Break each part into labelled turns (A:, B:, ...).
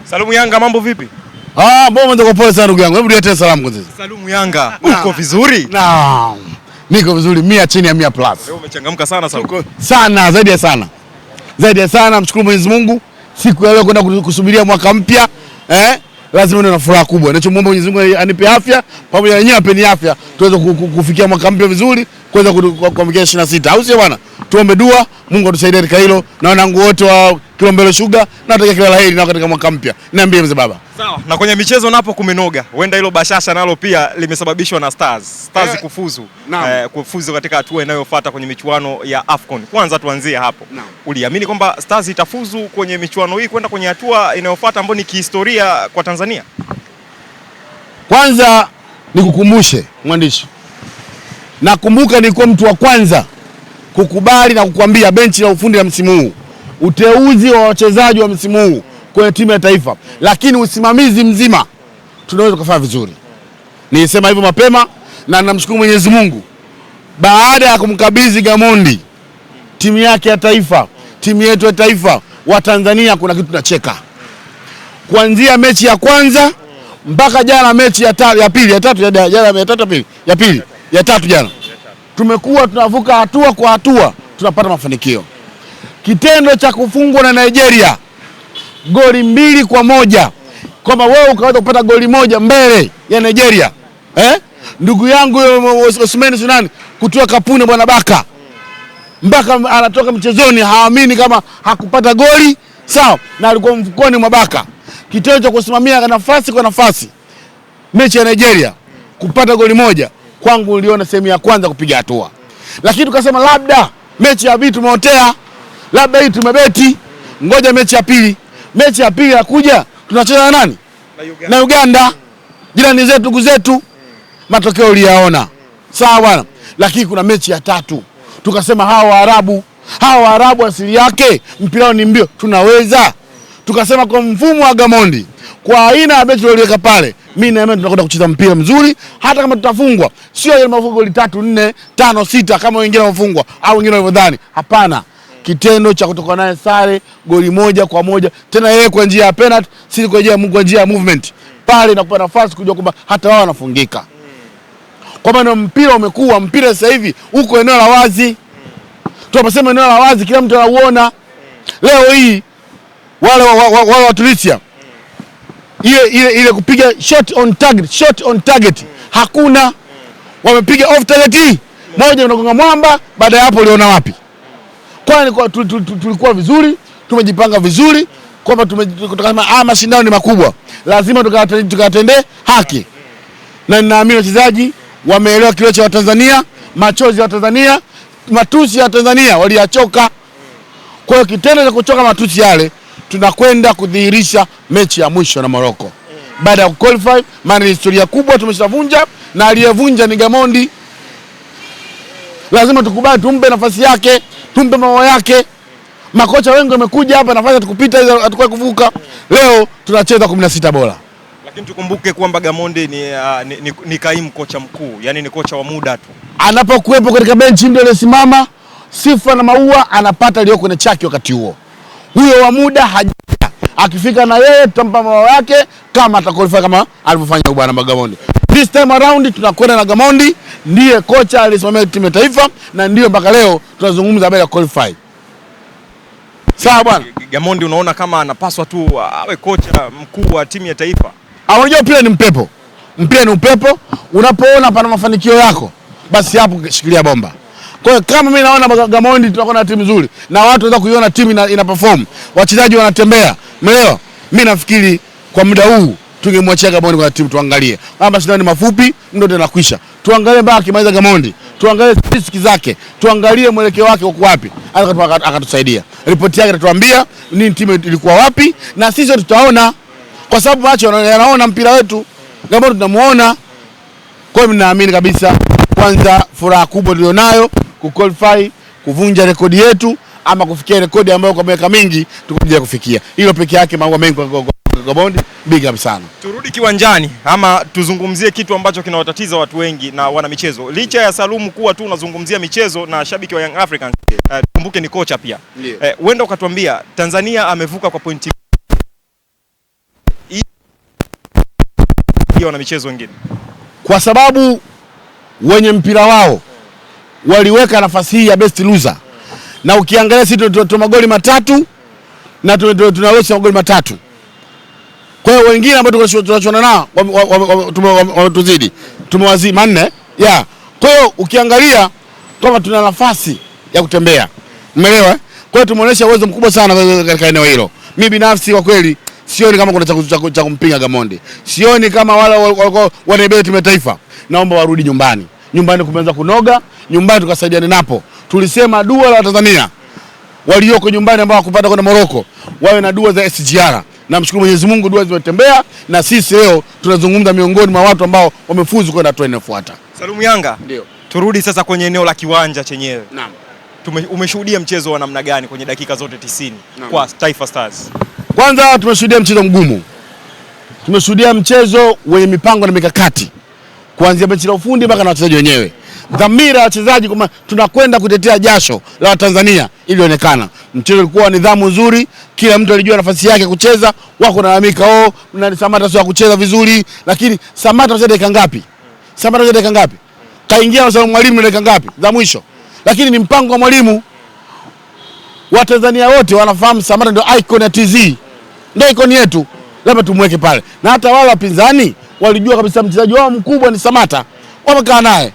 A: Salumu Yanga, mambo vipi?
B: Mbona ndio pole sana ndugu yangu. Hebu niletee salamu kwanza.
A: Salumu Yanga, uko vizuri?
B: Naam. Niko vizuri 100 chini ya 100 plus.
A: Leo umechangamka sana Salumu.
B: Sana, zaidi ya sana. Zaidi ya sana, mshukuru Mwenyezi Mungu. Siku ya leo kwenda kusubiria mwaka mpya. Lazima niwe na furaha kubwa. Ninachomuomba Mwenyezi Mungu anipe afya, pamoja na nyinyi apeni afya, tuweze kufikia mwaka mpya vizuri, kuweza kuamkia 26. Au sio bwana? Tuombe dua, Mungu atusaidie katika hilo. Na wanangu wote wa Kilombero Sugar, natakia kila laheri na katika mwaka mpya. Niambie mzee baba.
A: Sawa. Na kwenye michezo napo kumenoga. Huenda hilo bashasha nalo pia limesababishwa na Stars kufuzu. Kufuzu katika hatua inayofuata kwenye michuano ya AFCON. Kwanza tuanzie hapo. Uliamini kwamba Stars itafuzu kwenye michuano hii kwenda kwenye hatua inayofuata ambayo ni kihistoria kwa Tanzania?
B: Kwanza nikukumbushe mwandishi. Nakumbuka nilikuwa mtu wa kwanza kukubali na kukwambia benchi la ufundi la msimu huu, uteuzi wa wachezaji wa msimu huu kwenye timu ya taifa, lakini usimamizi mzima tunaweza kufanya vizuri. Nilisema hivyo mapema na namshukuru Mwenyezi Mungu. Baada ya kumkabidhi Gamondi timu yake ya taifa, timu yetu ya taifa, wa Tanzania kuna kitu tunacheka. Kuanzia mechi ya kwanza mpaka jana mechi ya tatu jana. Tumekuwa tunavuka hatua kwa hatua, tunapata mafanikio. Kitendo cha kufungwa na Nigeria goli 2-1, kwamba wewe ukaweza kupata goli moja mbele ya Nigeria. Ndugu yangu Osman Sunani kutoa kapuni bwana Baka, mpaka anatoka mchezoni haamini kama hakupata goli, sawa, na alikuwa mfukoni mwa Baka. Kitendo cha kusimamia nafasi kwa nafasi mechi ya Nigeria kupata goli moja, kwangu niliona sehemu ya kwanza kupiga hatua. Lakini tukasema labda mechi ya pili tumeotea, labda hii tumebeti, ngoja mechi ya pili. Mechi ya pili yakuja, tunacheza na nani? Na Uganda. Jirani zetu, ndugu zetu. Matokeo uliyaona. Sawa bwana. Lakini kuna mechi ya tatu. Tukasema hawa Waarabu asili yake mpira ni mbio, tunaweza. Tukasema kwa mfumo wa Gamondi, kwa aina ya mechi waliweka pale, mimi na tunakwenda kucheza mpira mzuri, hata kama tutafungwa. Sio ile mafungo goli 3, 4, 5, 6 kama wengine wafungwa au wengine walivyodhani. Hapana. Kitendo cha kutoka naye sare goli 1-1, tena yeye kwa njia ya penalty, si kwa njia ya movement. Pale na kupata nafasi kujua kwamba hata wao wanafungika. Kwa maana mpira umekuwa mpira sasa hivi uko eneo la wazi. Tunaposema eneo la wazi kila mtu anauona. Leo hii wale wa Tunisia ile kupiga shot on target hakuna. Wamepiga off target moja unagonga mwamba, baada ya hapo uliona wapi? Kwani tulikuwa vizuri, tumejipanga vizuri, kwamba tukasema mashindano ni makubwa, lazima tukatende haki. Na ninaamini wachezaji wameelewa kile cha Watanzania, machozi ya Watanzania, matusi ya Tanzania waliachoka. Kwa hiyo kitendo cha kuchoka matusi yale, tunakwenda kudhihirisha mechi ya mwisho na Morocco. Baada ya kuqualify, maana historia kubwa tumeshavunja, na aliyevunja ni Gamondi. Lazima tukubali, tumpe nafasi yake, tumpe mambo yake. Makocha wengi wamekuja hapa, nafasi tukupita hizo atakuwa kuvuka. Leo tunacheza 16 bora.
A: Lakini tukumbuke kwamba Gamondi ni kaimu kocha mkuu, yani ni kocha wa muda tu.
B: Anapokuwepo katika benchi ndio anasimama, sifa na maua anapata leo kwenye chaki wakati huo. Huyo wa muda haja. Akifika na yeye tutampa mambo yake kama atakwalify kama alivyofanya bwana Gamondi. This time around tunakwenda na Gamondi, ndiye kocha alisimamia timu ya taifa, na ndiyo mpaka leo tunazungumza habari ya qualify. Sawa bwana.
A: Gamondi unaona kama anapaswa tu awe kocha mkuu wa timu ya taifa.
B: Unajua mpira ni mpepo. Mpira ni upepo. Unapoona pana mafanikio yako, basi hapo shikilia bomba. Kwa hiyo kama mimi naona Gamondi tunakuwa na timu nzuri na watu wanataka kuiona timu ina perform, wachezaji wanatembea, umeelewa? Mimi nafikiri kwa muda huu tungemwachia Gamondi kwa timu tuangalie. Kama shindano ni mafupi ndio tunakwisha. Tuangalie mpaka kimaliza Gamondi. Tuangalie statistics zake, tuangalie mwelekeo wake uko wapi. Akatusaidia. Ripoti yake itatuambia nini timu ilikuwa wapi, na sisi tutaona, kwa sababu macho yanaona mpira wetu. Gamondi tunamuona. Kwa hiyo ninaamini kabisa, kwanza furaha kubwa tulionayo kuqualify, kuvunja rekodi yetu ama kufikia rekodi ambayo kwa miaka mingi tukuja kufikia. Hilo peke yake mambo mengi kwa Gamondi, big up sana.
A: Turudi kiwanjani ama tuzungumzie kitu ambacho kinawatatiza watu wengi na wana michezo. Licha ya Salumu kuwa tu unazungumzia michezo na shabiki wa Young Africans, kumbuke ni kocha pia. Uenda ukatuambia Tanzania amevuka kwa pointi kusaidia wana michezo wengine?
B: Kwa sababu wenye mpira wao waliweka nafasi hii ya best loser, na ukiangalia sisi tuna magoli matatu na tunalosha magoli matatu. Kwa hiyo wengine ambao tunachona nao wametuzidi, tumewazidi manne. Kwa hiyo ukiangalia kama tuna nafasi ya kutembea, umeelewa? Kwa hiyo tumeonyesha uwezo mkubwa sana katika eneo hilo. Mimi binafsi kwa kweli sioni kama kuna cha kumpinga Gamondi. Sioni kama wale wanaibeba timu ya taifa. Naomba warudi nyumbani. Nyumbani kumeanza kunoga, nyumbani tukasaidiane napo. Tulisema dua la Tanzania walioko nyumbani ambao wakupata kwenda Morocco wawe na dua za SGR. Namshukuru Mwenyezi Mungu, dua zimetembea na sisi leo tunazungumza miongoni mwa watu ambao wamefuzu kwenda hatua inayofuata.
A: Salum Yanga, ndio. Turudi sasa kwenye eneo la kiwanja chenyewe.
B: Naam.
A: Umeshuhudia mchezo wa namna gani kwenye dakika zote 90 kwa Taifa Stars?
B: Kwanza tumeshuhudia mchezo mgumu. Tumeshuhudia mchezo wenye mipango na mikakati. Kuanzia benchi la ufundi mpaka na wachezaji wenyewe. Dhamira ya wachezaji kama tunakwenda kutetea jasho la Tanzania ilionekana. Mchezo ulikuwa nidhamu nzuri, kila mtu alijua nafasi yake kucheza. Wako nalalamika na Samata sio kucheza vizuri, lakini Samata anacheza dakika ngapi? Samata anacheza dakika ngapi? Kaingia na Salum Mwalimu dakika ngapi za mwisho? Lakini ni mpango wa mwalimu. Watanzania wote wanafahamu Samata ndio icon ya TZ. Ndio icon yetu. Labda tumweke pale. Na hata wale wapinzani walijua kabisa mchezaji wao mkubwa ni Samata. Wamekaa naye,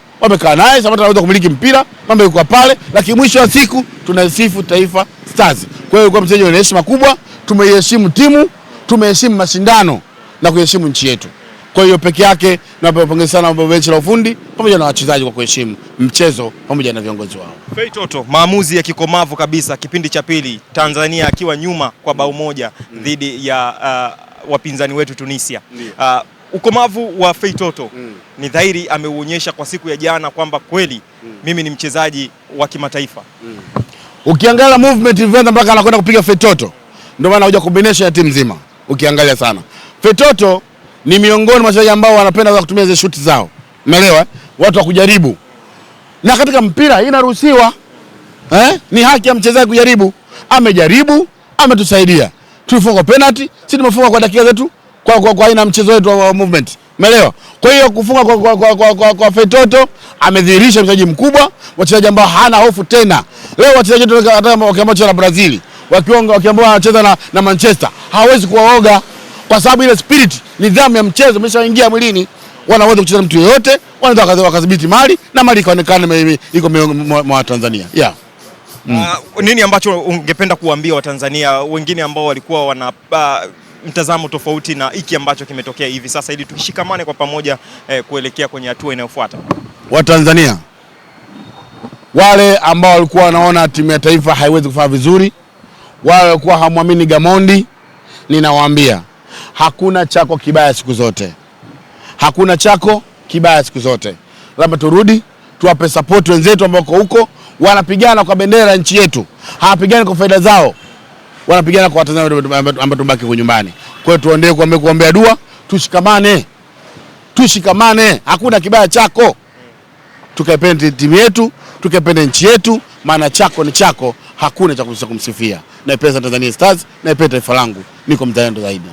B: Samata anaweza kumiliki mpira, mambo yuko pale, lakini mwisho wa siku tunasifu Taifa Stars. Kwa hiyo kwa mchezaji mwenye heshima kubwa, tumeiheshimu timu, tumeheshimu mashindano na kuheshimu nchi yetu. Kwa hiyo peke yake napongeza sana benchi la ufundi pamoja na wachezaji kwa kuheshimu mchezo pamoja na viongozi wao.
A: Fei Toto, maamuzi ya kikomavu kabisa kipindi cha pili, Tanzania akiwa nyuma kwa bao moja dhidi ya wapinzani wetu Tunisia. Ukomavu wa Fei Toto ni dhahiri ameuonyesha kwa siku ya jana kwamba kweli mimi ni mchezaji wa kimataifa.
B: Ukiangalia movement event mpaka anakwenda kupiga Fei Toto, ndio maana huja combination ya timu nzima. Ukiangalia sana Fei Toto ni miongoni mwa wachezaji ambao wanapenda kutumia zile shuti zao. Umeelewa? Watu wa kujaribu. Na katika mpira inaruhusiwa. Ni haki ya mchezaji kujaribu. Amejaribu, ametusaidia. Tulifunga penalty, sisi tumefunga kwa dakika zetu kwa aina mchezo wetu wa movement. Umeelewa? Kwa hiyo kufunga kwa Fei Toto amedhihirisha mchezaji mkubwa, wachezaji ambao hana hofu tena. Leo wachezaji wetu hata wakiambacho na Brazil, wakiambiwa wanacheza na Manchester, hawezi kuwaoga kwa sababu ile spirit, nidhamu ya mchezo imeshaingia mwilini. Wanaweza kucheza mtu yeyote, wanaweza wakadhibiti mali na mali ikaonekana iko mwa Tanzania.
A: Nini ambacho ungependa kuambia Watanzania wengine ambao walikuwa wana mtazamo tofauti na hiki ambacho kimetokea hivi sasa, ili tushikamane kwa pamoja kuelekea kwenye hatua inayofuata?
B: Watanzania wale ambao walikuwa wanaona timu ya taifa haiwezi kufanya vizuri, wale walikuwa hamwamini Gamondi, ninawaambia hakuna chako kibaya siku zote. Hakuna chako kibaya siku zote. Labda turudi, tuwape support wenzetu ambao huko wanapigana kwa bendera ya nchi yetu. Hawapigani kwa faida zao. Wanapigana kwa Watanzania ambao tubaki kwa nyumbani. Kwa hiyo tuendelee kuombea dua, tushikamane. Tushikamane. Hakuna kibaya chako. Tukaipende timu yetu, tukaipende nchi yetu, maana chako ni chako, hakuna cha kumsifia. Naipenda Tanzania Stars, naipenda taifa langu. Niko mzalendo zaidi.